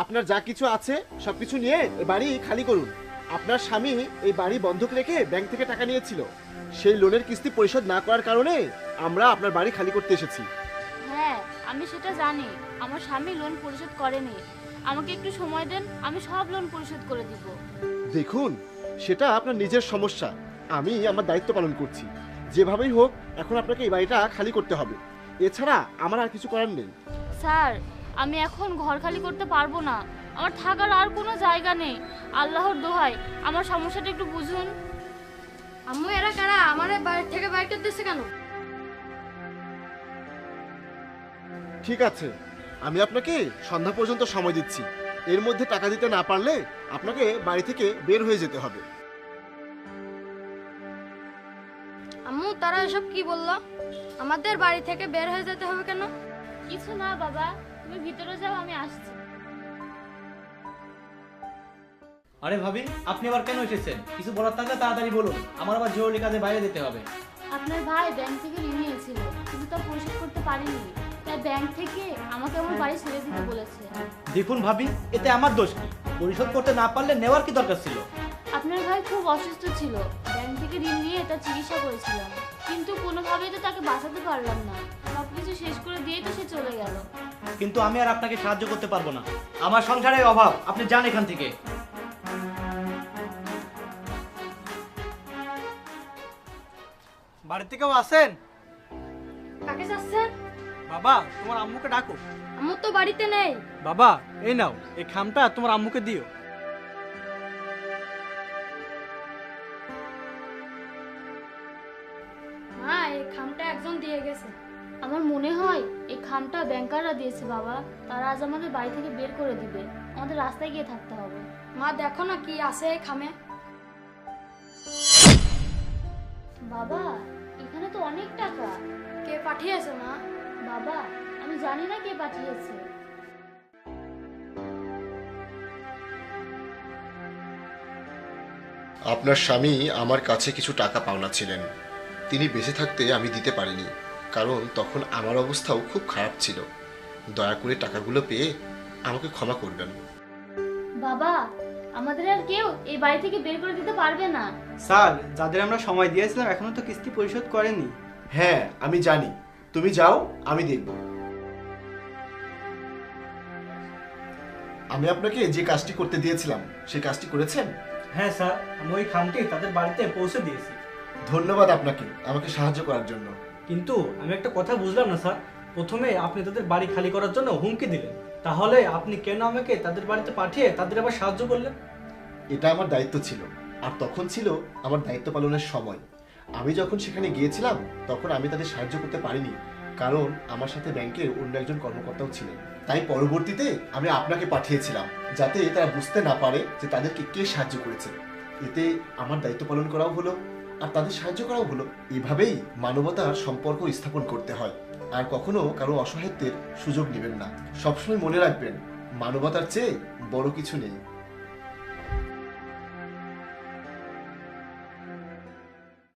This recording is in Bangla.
আপনার যা কিছু আছে সবকিছু নিয়ে এই বাড়ি খালি করুন। আপনার স্বামী এই বাড়ি বন্ধক রেখে ব্যাংক থেকে টাকা নিয়েছিল, সেই লোনের কিস্তি পরিশোধ না করার কারণে আমরা আপনার বাড়ি খালি করতে এসেছি। হ্যাঁ, আমি সেটা জানি। আমার স্বামী লোন পরিশোধ করেনি। আমাকে একটু সময় দেন, আমি সব লোন পরিশোধ করে দিব। দেখুন, সেটা আপনার নিজের সমস্যা, আমি আমার দায়িত্ব পালন করছি। যেভাবেই হোক এখন আপনাকে এই বাড়িটা খালি করতে হবে, এছাড়া আমার আর কিছু করার নেই। স্যার, আমি এখন ঘর খালি করতে পারবো না। আমার থাকার আর কোনো জায়গা নেই। আল্লাহর দোহাই, আমার সমস্যাটা একটু বুঝুন। আম্মু এরা কারা? আমার বাড়ি থেকে বাইর করতেছে কেন? ঠিক আছে, আমি আপনাকে সন্ধ্যা পর্যন্ত সময় দিচ্ছি। এর মধ্যে টাকা দিতে না পারলে আপনাকে বাড়ি থেকে বের হয়ে যেতে হবে। আম্মু তারা এসব কি বললো? আমাদের বাড়ি থেকে বের হয়ে যেতে হবে কেন? কিছু না বাবা, তুমি ভিতরে যাও, আমি আসছি। আরে ভাবি, আপনি আবার কেন এসেছেন? কিছু বলার থাকলে তাড়াতাড়ি বলুন, আমার আবার জরুরি কাজে বাইরে যেতে হবে। আপনার ভাই ব্যাংক থেকে ঋণ নিয়েছিল, কিন্তু তা পরিশোধ করতে পারিনি। তাই ব্যাংক থেকে আমাকে আমার বাড়ি ছেড়ে দিতে বলেছে। দেখুন ভাবি, এতে আমার দোষ কি? পরিশোধ করতে না পারলে নেওয়ার কি দরকার ছিল? আপনার ভাই খুব অসুস্থ ছিল, ব্যাংক থেকে ঋণ নিয়ে তার চিকিৎসা করেছিলাম, কিন্তু কোনোভাবেই তো তাকে বাঁচাতে পারলাম না। সবকিছু শেষ করে দিয়েই তো সে চলে গেল। কিন্তু আমি আর আপনাকে সাহায্য করতে পারবো না, আমার সংসারের অভাব। আপনি যান এখান থেকে। বাড়িতে কেউ আছেন? কাকে যাচ্ছেন? বাবা, তোমার আম্মুকে ডাকো। আম্মু তো বাড়িতে নেই। বাবা, এই নাও, এই খামটা তোমার আম্মুকে দিও। মা, এই খামটা একজন দিয়ে গেছে। আমার মনে হয় এই খামটা ব্যাংকাররা দিয়েছে বাবা। তারা আজ আমাদের বাড়ি থেকে বের করে দিবে, আমাদের রাস্তায় গিয়ে থাকতে হবে। মা দেখো না কি আছে এই খামে। বাবা, এখানে তো অনেক টাকা। কে পাঠিয়েছে মা? বাবা, আমি জানি না কে পাঠিয়েছে। আপনার স্বামী আমার কাছে কিছু টাকা পাওনা ছিলেন, তিনি বেঁচে থাকতে আমি দিতে পারিনি, কারণ তখন আমার অবস্থাও খুব খারাপ ছিল। দয়া করে টাকাগুলো পেয়ে আমাকে ক্ষমা করবেন। বাবা, আমাদের আর কেউ এই বাড়ি থেকে বের করে দিতে পারবে না। স্যার, যাদের আমরা সময় দিয়েছিলাম এখনো তো কিস্তি পরিশোধ করেনি। হ্যাঁ, আমি জানি। তুমি যাও, আমি দেখব। আমি আপনাকে যে কাজটি করতে দিয়েছিলাম সেই কাজটি করেছেন? হ্যাঁ স্যার, আমি ওই খামটি তাদের বাড়িতে পৌঁছে দিয়েছি। ধন্যবাদ আপনাকে আমাকে সাহায্য করার জন্য। কিন্তু আমি একটা কথা বুঝলাম না স্যার, প্রথমে আপনি তাদের বাড়ি খালি করার জন্য হুমকি দিলেন, তাহলে আপনি কেন আমাকে তাদের বাড়িতে পাঠিয়ে তাদের আবার সাহায্য করলেন? এটা আমার দায়িত্ব ছিল, আর তখন ছিল আমার দায়িত্ব পালনের সময়। আমি যখন সেখানে গিয়েছিলাম তখন আমি তাদের সাহায্য করতে পারিনি, কারণ আমার সাথে ব্যাংকের অন্য একজন কর্মকর্তাও ছিলেন। তাই পরবর্তীতে আমি আপনাকে পাঠিয়েছিলাম, যাতে তারা বুঝতে না পারে যে তাদেরকে কে সাহায্য করেছে। এতে আমার দায়িত্ব পালন করাও হলো, আর তাদের সাহায্য করাও হলো। এভাবেই মানবতার সম্পর্ক স্থাপন করতে হয়, আর কখনো কারো অসহায়ত্বের সুযোগ নেবেন না। সবসময় মনে রাখবেন, মানবতার চেয়ে বড় কিছু নেই।